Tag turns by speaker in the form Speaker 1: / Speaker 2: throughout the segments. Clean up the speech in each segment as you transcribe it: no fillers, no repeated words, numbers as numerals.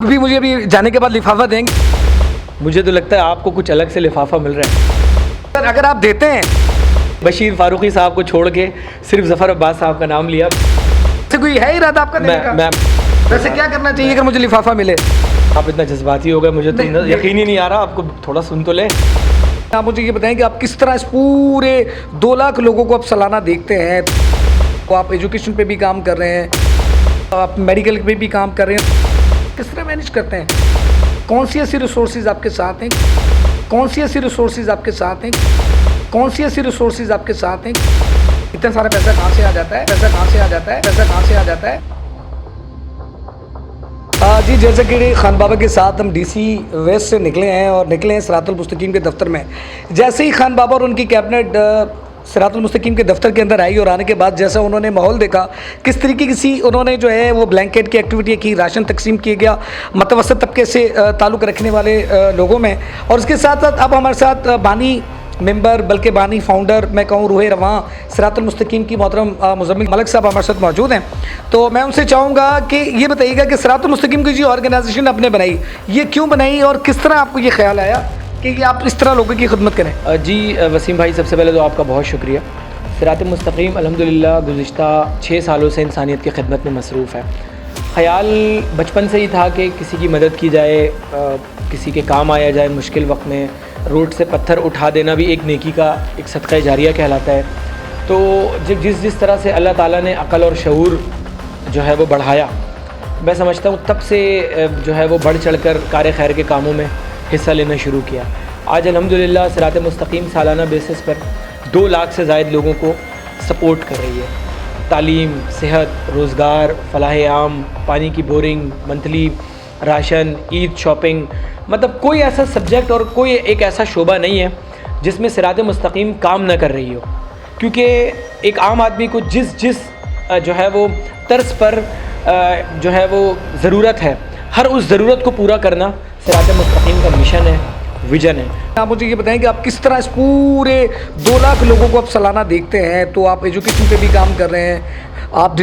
Speaker 1: بھی مجھے ابھی جانے کے بعد لفافہ دیں گے؟
Speaker 2: مجھے تو لگتا ہے آپ کو کچھ الگ سے لفافہ مل رہا ہے
Speaker 1: سر اگر آپ دیتے ہیں
Speaker 2: بشیر فاروقی صاحب کو چھوڑ کے صرف ظفر عباس صاحب کا نام لیا.
Speaker 1: تو کوئی ہے ارادہ آپ کا دینے کا؟ ویسے کیا کرنا چاہیے اگر مجھے لفافہ ملے؟
Speaker 2: آپ اتنا جذباتی ہو گئے, مجھے تو یقین ہی نہیں آ رہا. آپ کو تھوڑا سن تو لیں.
Speaker 1: آپ مجھے یہ بتائیں کہ آپ کس طرح اس پورے 2 لاکھ لوگوں کو آپ سالانہ دیکھتے ہیں, آپ ایجوکیشن پہ بھی کام کر رہے ہیں, آپ میڈیکل پہ بھی کام کر رہے ہیں, کس طرح مینیج کرتے ہیں؟ کون سی ایسی ریسورسز آپ کے ساتھ ہیں؟ کون سی ایسی ریسورسز آپ کے ساتھ ہیں؟ کون سی ایسی ریسورسز آپ کے ساتھ ہیں؟ اتنا سارا پیسہ کہاں سے آ جاتا ہے؟ پیسہ کہاں سے آ جاتا ہے؟ پیسہ کہاں سے آ جاتا ہے؟ جی جیسے کہ خان بابا کے ساتھ ہم ڈی سی ویسٹ سے نکلے ہیں اور نکلے ہیں صراط المستقیم کے دفتر میں. جیسے ہی خان بابا اور ان کی کیبنٹ صراط المستقیم کے دفتر کے اندر آئی اور آنے کے بعد جیسا انہوں نے ماحول دیکھا, کس طریقے کی انہوں نے جو ہے وہ بلینکٹ کی ایکٹیویٹی کی, راشن تقسیم کیا گیا متوسط طبقے سے تعلق رکھنے والے لوگوں میں, اور اس کے ساتھ ساتھ اب ہمارے ساتھ بانی ممبر بلکہ بانی فاؤنڈر میں کہوں روح رواں صراط المستقیم کی محترم مزمل ملک صاحب ہمارے ساتھ موجود ہیں. تو میں ان سے چاہوں گا کہ یہ بتائیے گا کہ صراط المستقیم کی جو آرگنائزیشن آپ نے بنائی, یہ کیوں بنائی اور کس طرح آپ کو یہ خیال آیا کہ آپ اس طرح لوگوں کی خدمت کریں؟
Speaker 2: جی وسیم بھائی, سب سے پہلے تو آپ کا بہت شکریہ. صراط المستقیم الحمدللہ گزشتہ 6 سالوں سے انسانیت کی خدمت میں مصروف ہے. خیال بچپن سے ہی تھا کہ کسی کی مدد کی جائے, کسی کے کام آیا جائے مشکل وقت میں. روڈ سے پتھر اٹھا دینا بھی ایک نیکی کا ایک صدقہ جاریہ کہلاتا ہے. تو جس طرح سے اللہ تعالیٰ نے عقل اور شعور جو ہے وہ بڑھایا, میں سمجھتا ہوں تب سے جو ہے وہ بڑھ چڑھ کر کار خیر کے کاموں میں حصہ لینا شروع کیا. آج الحمدللہ صراط مستقیم سالانہ بیسس پر 2 لاکھ سے زائد لوگوں کو سپورٹ کر رہی ہے. تعلیم, صحت, روزگار, فلاح عام, پانی کی بورنگ, منتھلی راشن, عید شاپنگ, مطلب کوئی ایسا سبجیکٹ اور کوئی ایک ایسا شعبہ نہیں ہے جس میں صراط مستقیم کام نہ کر رہی ہو. کیونکہ ایک عام آدمی کو جس جو ہے وہ طرز پر جو ہے وہ ضرورت ہے, ہر اس ضرورت کو پورا کرنا صراط مستقیم کا مشن ہے, ویژن ہے.
Speaker 1: آپ مجھے یہ بتائیں کہ آپ کس طرح اس پورے 2 لاکھ لوگوں کو آپ سالانہ دیکھتے ہیں, تو آپ ایجوکیشن پہ بھی کام کر رہے ہیں, آپ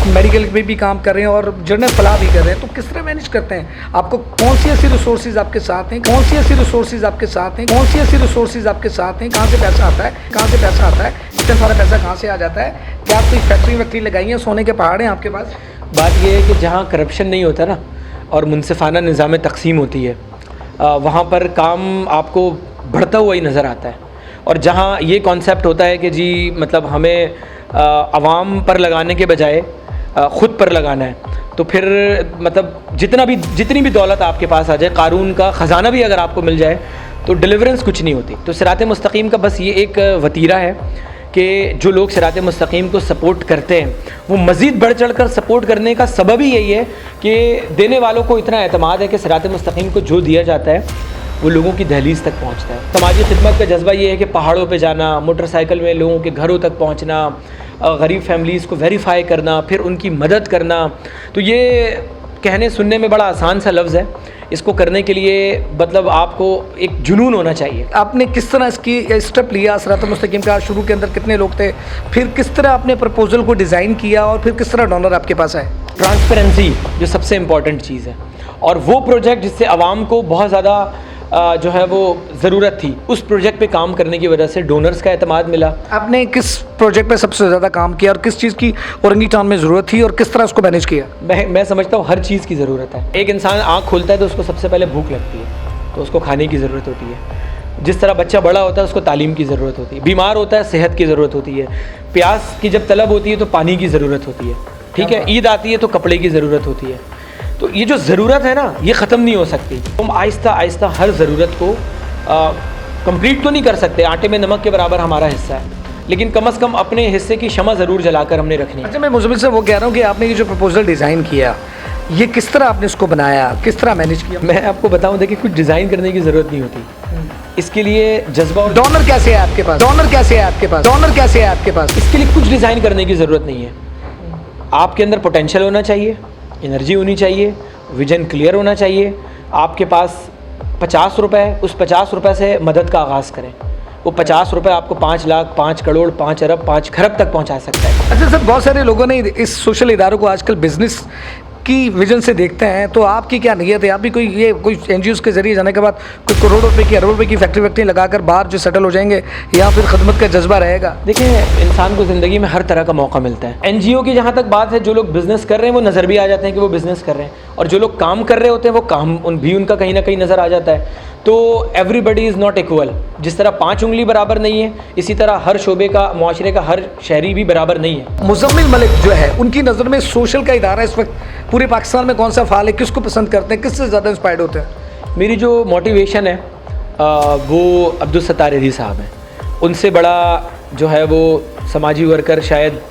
Speaker 1: میڈیکل پہ بھی کام کر رہے ہیں اور جنرل فلاح بھی کر رہے ہیں, تو کس طرح مینیج کرتے ہیں؟ آپ کو کون سی ایسی ریسورسز آپ کے ساتھ ہیں؟ کون سی ایسی ریسورسز آپ کے ساتھ ہیں؟ کون سی ایسی ریسورسز آپ کے ساتھ ہیں؟ کہاں سے پیسہ آتا ہے؟ کہاں سے پیسہ آتا ہے؟ اتنا سارا پیسہ کہاں سے آ جاتا ہے؟ کیا آپ کوئی فیکٹری لگائی ہیں, سونے کے پہاڑ ہیں آپ کے پاس؟
Speaker 2: بات یہ ہے کہ جہاں کرپشن نہیں ہوتا نا اور منصفانہ نظام تقسیم ہوتی ہے, وہاں پر کام آپ کو بڑھتا ہوا ہی نظر آتا ہے. اور جہاں یہ کانسیپٹ ہوتا ہے کہ جی مطلب ہمیں عوام پر لگانے کے بجائے خود پر لگانا ہے, تو پھر مطلب جتنی بھی دولت آپ کے پاس آ جائے, قارون کا خزانہ بھی اگر آپ کو مل جائے, تو ڈیلیورنس کچھ نہیں ہوتی. تو صراط مستقیم کا بس یہ ایک وتیرہ ہے کہ جو لوگ صراط مستقیم کو سپورٹ کرتے ہیں وہ مزید بڑھ چڑھ کر سپورٹ کرنے کا سبب ہی یہی ہے کہ دینے والوں کو اتنا اعتماد ہے کہ صراط مستقیم کو جو دیا جاتا ہے وہ لوگوں کی دہلیز تک پہنچتا ہے. سماجی خدمت کا جذبہ یہ ہے کہ پہاڑوں پہ جانا, موٹر سائیکل میں لوگوں کے گھروں تک پہنچنا, غریب فیملیز کو ویریفائی کرنا, پھر ان کی مدد کرنا. تو یہ کہنے سننے میں بڑا آسان سا لفظ ہے, اس کو کرنے کے لیے مطلب آپ کو ایک جنون ہونا چاہیے.
Speaker 1: آپ نے کس طرح اس کی اسٹیپ لیا صراط المستقیم کا؟ شروع کے اندر کتنے لوگ تھے, پھر کس طرح آپ نے پرپوزل کو ڈیزائن کیا, اور پھر کس طرح ڈونر آپ کے پاس آئے؟
Speaker 2: ٹرانسپیرنسی جو سب سے امپورٹنٹ چیز ہے, اور وہ پروجیکٹ جس سے عوام کو بہت زیادہ جو ہے وہ ضرورت تھی, اس پروجیکٹ پہ کام کرنے کی وجہ سے ڈونرز کا اعتماد ملا.
Speaker 1: آپ نے کس پروجیکٹ پہ سب سے زیادہ کام کیا اور کس چیز کی اورنگی ٹاؤن میں ضرورت تھی اور کس طرح اس کو مینیج کیا؟
Speaker 2: میں سمجھتا ہوں ہر چیز کی ضرورت ہے. ایک انسان آنکھ کھولتا ہے تو اس کو سب سے پہلے بھوک لگتی ہے, تو اس کو کھانے کی ضرورت ہوتی ہے. جس طرح بچہ بڑا ہوتا ہے اس کو تعلیم کی ضرورت ہوتی ہے, بیمار ہوتا ہے صحت کی ضرورت ہوتی ہے, پیاس کی جب طلب ہوتی ہے تو پانی کی ضرورت ہوتی ہے, ٹھیک ہے, عید آتی ہے تو کپڑے کی ضرورت ہوتی ہے. تو یہ جو ضرورت ہے نا یہ ختم نہیں ہو سکتی. ہم آہستہ آہستہ ہر ضرورت کو کمپلیٹ تو نہیں کر سکتے, آٹے میں نمک کے برابر ہمارا حصہ ہے, لیکن کم از کم اپنے حصے کی شمع ضرور جلا کر ہم نے رکھنی ہے.
Speaker 1: اچھا, میں مزمل سے وہ کہہ رہا ہوں کہ آپ نے یہ جو پرپوزل ڈیزائن کیا, یہ کس طرح آپ نے اس کو بنایا, کس طرح مینیج کیا؟
Speaker 2: میں آپ کو بتاؤں, دیکھیں کچھ ڈیزائن کرنے کی ضرورت نہیں ہوتی, اس کے لیے جذبہ.
Speaker 1: ڈونر کیسے ہے آپ کے پاس؟ ڈونر کیسے ہے آپ کے پاس؟ ڈونر کیسے ہے آپ کے پاس؟
Speaker 2: اس کے لیے کچھ ڈیزائن کرنے کی ضرورت نہیں ہے. آپ کے اندر پوٹینشیل ہونا چاہیے, انرجی ہونی چاہیے, ویژن کلیئر ہونا چاہیے. آپ کے پاس 50 روپے, اس 50 روپے سے مدد کا آغاز کریں. وہ 50 روپے آپ کو 5 لاکھ, 5 کروڑ, 5 ارب, 5 کھرب تک پہنچا سکتا ہے.
Speaker 1: اچھا سر, بہت سارے لوگوں نے اس سوشل اداروں کو آج کل بزنس आपकी विजन से देखते हैं तो आपकी क्या नीयत है? आप भी कोई NGOs के जरिए जाने के बाद कोई करोड़ों रुपए की, अरबों रुपए की फैक्ट्री लगाकर बाहर जो सेटल हो जाएंगे, या फिर खदमत का जज्बा रहेगा?
Speaker 2: देखिए, इंसान को ज़िंदगी में हर तरह का मौका मिलता है। NGO की जहाँ तक बात है, जो लोग बिज़नेस कर रहे हैं वो नज़र भी आ जाते हैं कि वो बिज़नेस कर रहे हैं, और जो लोग काम कर रहे होते हैं वो काम भी उनका कहीं ना कहीं नज़र आ जाता है। तो एवरीबडी इज़ नॉट इक्वल। जिस तरह 5 उंगली बराबर नहीं है, इसी तरह हर शोबे का, मुआशरे का हर शहरी भी बराबर नहीं है।
Speaker 1: मुज़म्मिल मलिक जो है, उनकी नज़र में सोशल का इदारा इस वक्त पूरे पाकिस्तान में कौन सा फ़ाल है? किसको पसंद करते हैं? किससे ज़्यादा इंस्पायर्ड होते हैं?
Speaker 2: मेरी जो मोटिवेशन है वो अब्दुल सत्तार रज़ी साहब हैं। उनसे बड़ा जो है वो समाजी वर्कर शायद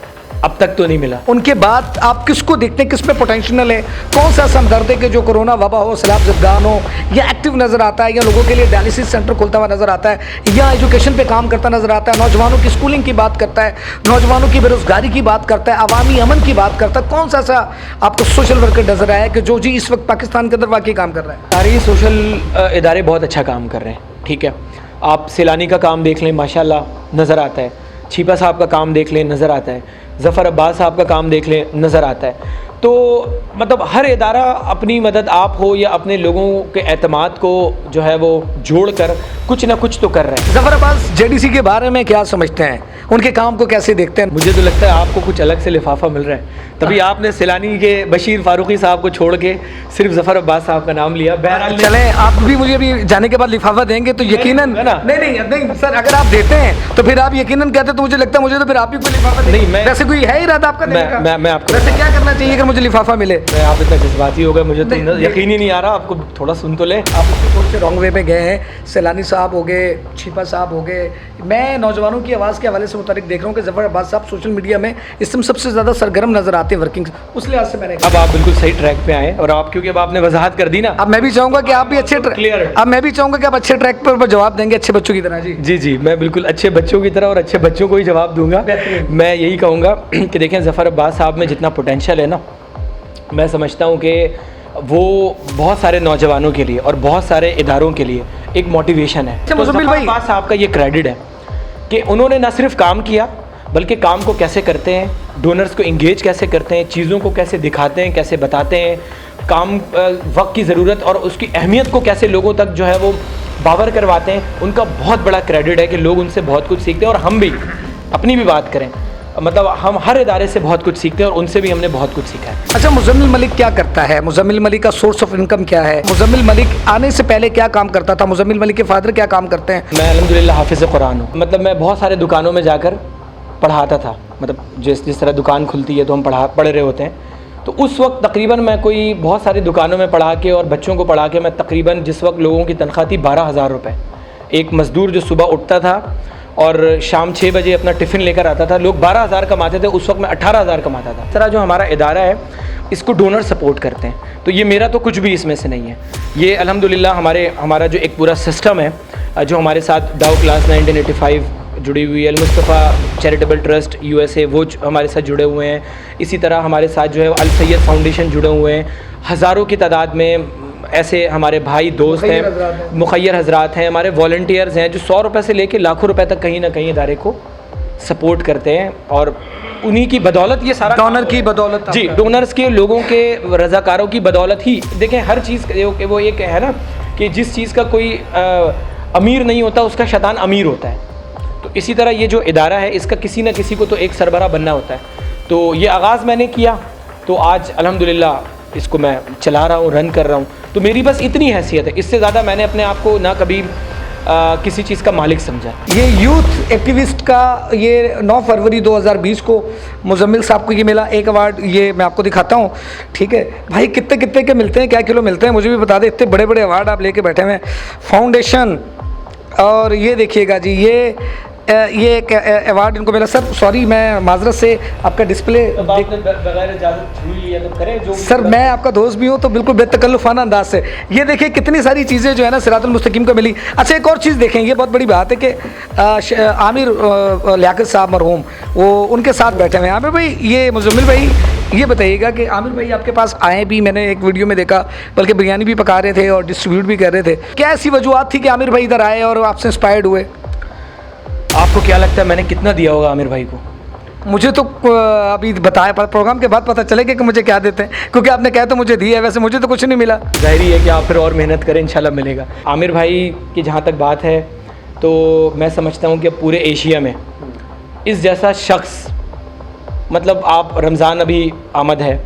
Speaker 2: अब तक तो नहीं मिला।
Speaker 1: उनके बाद आप किसको देखते हैं, किस पे पोटेंशियल है? कौन सा हमदर्द है कि जो कोरोना वबा हो, सैलाब ज़दगान हो, या एक्टिव नज़र आता है, या लोगों के लिए डायलिसिस सेंटर खुलता हुआ नज़र आता है, या एजुकेशन पे काम करता नज़र आता है, नौजवानों की स्कूलिंग की बात करता है, नौजवानों की बेरोज़गारी की बात करता है, अवामी अमन की बात करता है? कौन सा ऐसा आपको सोशल वर्कर नज़र आया है कि जो जी इस वक्त पाकिस्तान के अंदर वाकई काम कर रहा है?
Speaker 2: सारे सोशल इदारे बहुत अच्छा काम कर रहे हैं, ठीक है। आप सैलानी का काम देख लें, माशाल्लाह नज़र आता है। छिपा साहब का काम देख लें, नज़र आता है। ज़फ़र अब्बास साहब का काम देख लें, नज़र आता है। तो मतलब हर इदारा अपनी मदद, आप हो या अपने लोगों के एतमाद को जो है वो जोड़ कर कुछ ना कुछ तो कर रहे हैं।
Speaker 1: ज़फ़र अब्बास JDC के बारे में क्या समझते हैं? उनके काम को कैसे देखते हैं?
Speaker 2: मुझे तो लगता है आपको कुछ अलग से लिफाफा मिल रहा है, तभी आपने सैलानी के बशीर फारूकी साहब को छोड़ के सिर्फ ज़फ़र अब्बास साहब का नाम लिया। बहरहाल
Speaker 1: चलें, आप भी मुझे भी जाने के बाद लिफाफा देंगे तो यकीनन
Speaker 2: है ना?
Speaker 1: नहीं सर, अगर आप देते हैं तो फिर आप यकीनन कहते तो मुझे लगता है मुझे तो फिर आप भी कोई लिफाफा
Speaker 2: नहीं, मैं
Speaker 1: वैसे कोई है इरादा आपका देने का?
Speaker 2: मैं आपको
Speaker 1: वैसे क्या करना चाहिए अगर मुझे लिफाफा मिले?
Speaker 2: मैं आप इतना जज्बाती हो गए, मुझे तो यकीन ही नहीं आ रहा। आपको थोड़ा सुन तो ले।
Speaker 1: आप थोड़े से रॉन्ग वे में गए हैं। सैलानी साहब हो गए, छिपा साहब हो गए। मैं नौजवानों की आवाज़ के हवाले से मुताबिक देख रहा हूँ कि ज़फ़र अब्बास साहब सोशल मीडिया में इस समय सबसे ज़्यादा सरगर्म नजर आते हैं वर्किंग, उस लिहाज से मैंने
Speaker 2: अब आप बिल्कुल सही ट्रैक पे आए, और आप क्योंकि अब आपने वजाहत कर दी ना,
Speaker 1: अब मैं भी चाहूँगा कि आप भी अच्छे अच्छे ट्रैक पर जवाब देंगे, अच्छे बच्चों की तरह। जी,
Speaker 2: मैं बिल्कुल अच्छे बच्चों की तरह और अच्छे बच्चों को ही जवाब दूंगा। मैं यही कहूँगा कि देखें, ज़फ़र अब्बास साहब में जितना पोटेंशियल है ना, मैं समझता हूँ कि वो बहुत सारे नौजवानों के लिए और बहुत सारे इदारों के लिए एक मोटिवेशन है। तो ज़फ़र अब्बास साहब का ये क्रेडिट है कि उन्होंने न सिर्फ काम किया, बल्कि काम को कैसे करते हैं, डोनर्स को इंगेज कैसे करते हैं, चीज़ों को कैसे दिखाते हैं, कैसे बताते हैं, काम वक्त की ज़रूरत और उसकी अहमियत को कैसे लोगों तक जो है वो बावर करवाते हैं। उनका बहुत बड़ा क्रेडिट है कि लोग उनसे बहुत कुछ सीखते हैं। और हम भी अपनी भी बात करें, मतलब हम हर इदारे से बहुत कुछ सीखते हैं और उनसे भी हमने बहुत कुछ सीखा है।
Speaker 1: अच्छा, मुज़म्मिल मलिक क्या करता है? मुज़म्मिल मलिक का सोर्स ऑफ इनकम क्या है? मुज़म्मिल मलिक आने से पहले क्या काम करता था? मुज़म्मिल मलिक के फादर क्या काम करते हैं?
Speaker 2: मैं अल्हम्दुलिल्लाह हाफिज़ कुरान हूँ। मतलब मैं बहुत सारे दुकानों में जाकर पढ़ाता था। मतलब जिस तरह दुकान खुलती है तो हम पढ़ रहे होते हैं, तो उस वक्त तकरीबन मैं कोई बहुत सारी दुकानों में पढ़ा के और बच्चों को पढ़ा के मैं तकरीबन जिस वक्त लोगों की तनख्वाह थी 12,000 रुपये। एक मज़दूर जो सुबह उठता था और शाम 6 बजे अपना टिफ़िन लेकर आता था, लोग 12,000 कमाते थे, उस वक्त मैं 18,000 कमाता था। इस तरह जो हमारा इदारा है इसको डोनर सपोर्ट करते हैं, तो ये मेरा तो कुछ भी इसमें से नहीं है। ये अल्हम्दुलिल्लाह हमारा जो एक पूरा सिस्टम है, जो हमारे साथ डाउ क्लास 1985 जुड़ी हुई है, अल-मुस्तफ़ा चैरिटेबल ट्रस्ट USA वो हमारे साथ जुड़े हुए हैं। इसी तरह हमारे साथ जो है अल सैयद फाउंडेशन जुड़े हुए हैं। हज़ारों की तादाद में ऐसे हमारे भाई दोस्त हैं, मुखय्यर हजरात हैं, हमारे वॉलंटियर्स हैं जो 100 रुपये से लेकर लाखों रुपए तक कहीं ना कहीं इदारे को सपोर्ट करते हैं। और उन्हीं की बदौलत ये सारा
Speaker 1: डोनर की बदौलत,
Speaker 2: जी, डोनर्स के, लोगों के, रज़ाकारों की बदौलत ही। देखें, हर चीज़ वो एक है ना कि जिस चीज़ का कोई अमीर नहीं होता उसका शैतान अमीर होता है। तो इसी तरह ये जो इदारा है इसका किसी न किसी को तो एक सरबराह बनना होता है। तो ये आगाज़ मैंने किया, तो आज अल्हम्दुलिल्लाह इसको मैं चला रहा हूँ, रन कर रहा हूँ। तो मेरी बस इतनी हैसियत है, इससे ज़्यादा मैंने अपने आप को ना कभी किसी चीज़ का मालिक समझा।
Speaker 1: ये यूथ एक्टिविस्ट का ये 9 फरवरी 2020 को मुज़म्मिल साहब को ये मिला एक अवार्ड, ये मैं आपको दिखाता हूँ, ठीक है भाई? कितने कितने के मिलते हैं, क्या किलो मिलते हैं, मुझे भी बता दें। इतने बड़े बड़े अवार्ड आप लेके बैठे हुए हैं, फाउंडेशन। और ये देखिएगा जी, ये एक अवार्ड इनको मिला। सर सॉरी, मैं माजरत से आपका डिस्प्ले
Speaker 2: बगैर इजाज़त छू लिया तो करें जो
Speaker 1: सर, मैं आपका दोस्त भी हूँ तो बिल्कुल बेतकल्लुफ़ाना अंदाज से। ये देखिए कितनी सारी चीज़ें जो है ना सिरातुल मुस्तकीम को मिली। अच्छा, एक और चीज़ देखें, ये बहुत बड़ी बात है कि आमिर लियाकत साहब मरहूम, वो उनके साथ बैठे हुए हैं। आमिर भाई, ये मुज़म्मिल भाई, ये बताइएगा कि आमिर भाई आपके पास आए भी, मैंने एक वीडियो में देखा, बल्कि बिरयानी भी पका रहे थे और डिस्ट्रीब्यूट भी कर रहे थे। क्या ऐसी वजूहत थी कि आमिर भाई इधर आए और आपसे इंस्पायर्ड हुए?
Speaker 2: आपको क्या लगता है मैंने कितना दिया होगा आमिर भाई को?
Speaker 1: मुझे तो अभी बताया प्रोग्राम के बाद पता चलेगा कि मुझे क्या देते हैं, क्योंकि आपने कहा तो मुझे दिया है, वैसे मुझे तो कुछ नहीं मिला।
Speaker 2: ज़ाहिर ही है कि आप फिर और मेहनत करें, इंशाल्लाह मिलेगा। आमिर भाई की जहाँ तक बात है तो मैं समझता हूँ कि पूरे एशिया में इस जैसा शख्स, मतलब आप रमज़ान अभी आमद है,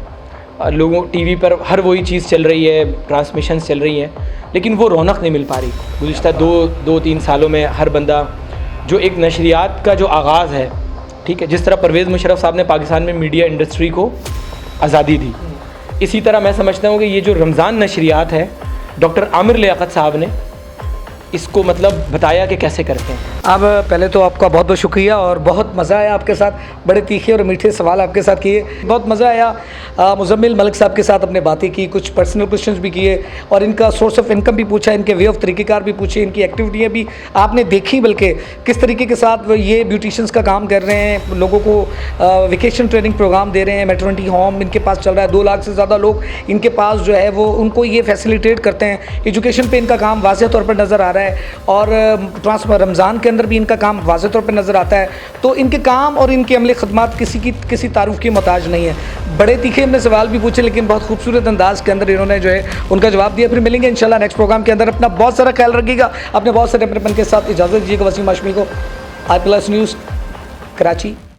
Speaker 2: लोगों टीवी पर हर वही चीज़ चल रही है, ट्रांसमिशंस चल रही हैं, लेकिन वो रौनक नहीं मिल पा रही। गुज़िश्ता दो तीन सालों में हर बंदा जो एक नशरियात का जो आगाज़ है, ठीक है, जिस तरह परवेज़ मुशर्रफ साहब ने पाकिस्तान में मीडिया इंडस्ट्री को आज़ादी दी, इसी तरह मैं समझता हूँ कि ये जो रमज़ान नशरियात है, डॉक्टर आमिर लियाकत साहब ने इसको मतलब बताया कि कैसे करते हैं।
Speaker 1: अब पहले तो आपका बहुत बहुत शुक्रिया और बहुत मज़ा आया आपके साथ, बड़े तीखे और मीठे सवाल आपके साथ किए, बहुत मज़ा आया। मुज़म्मिल मलिक साहब के साथ अपने बातें की, कुछ पर्सनल क्वेश्चंस भी किए और इनका सोर्स ऑफ इनकम भी पूछा, इनके वे ऑफ तरीक़ेकार भी पूछे, इनकी एक्टिविटियाँ भी आपने देखी, बल्कि किस तरीके के साथ ये ब्यूटिशियंस का काम कर रहे हैं, लोगों को वेकेशन ट्रेनिंग प्रोग्राम दे रहे हैं, मैटरनिटी होम इनके पास चल रहा है, 2 लाख से ज़्यादा लोग इनके पास जो है वो उनको ये फैसिलिटेट करते हैं। एजुकेशन पे इनका काम वाज़ेह तौर पर नज़र आ रहा है और रमज़ान के अंदर भी इनका काम वाज़ेह तौर पर नज़र आता है। तो इनके काम और इनकी अमली खदमात किसी तारुफ की मोहताज नहीं है। बड़े तीखे हमने सवाल भी पूछे, लेकिन बहुत खूबसूरत अंदाज़ के अंदर इन्होंने जो है उनका जवाब दिया। फिर मिलेंगे इंशाल्लाह नेक्स्ट प्रोग्राम के अंदर। अपना बहुत सारा ख्याल रखिएगा, अपने बहुत सारे अपनेपन के साथ इजाज़त दीजिएगा। वसीम हाशमी को, आई प्लस न्यूज़, कराची।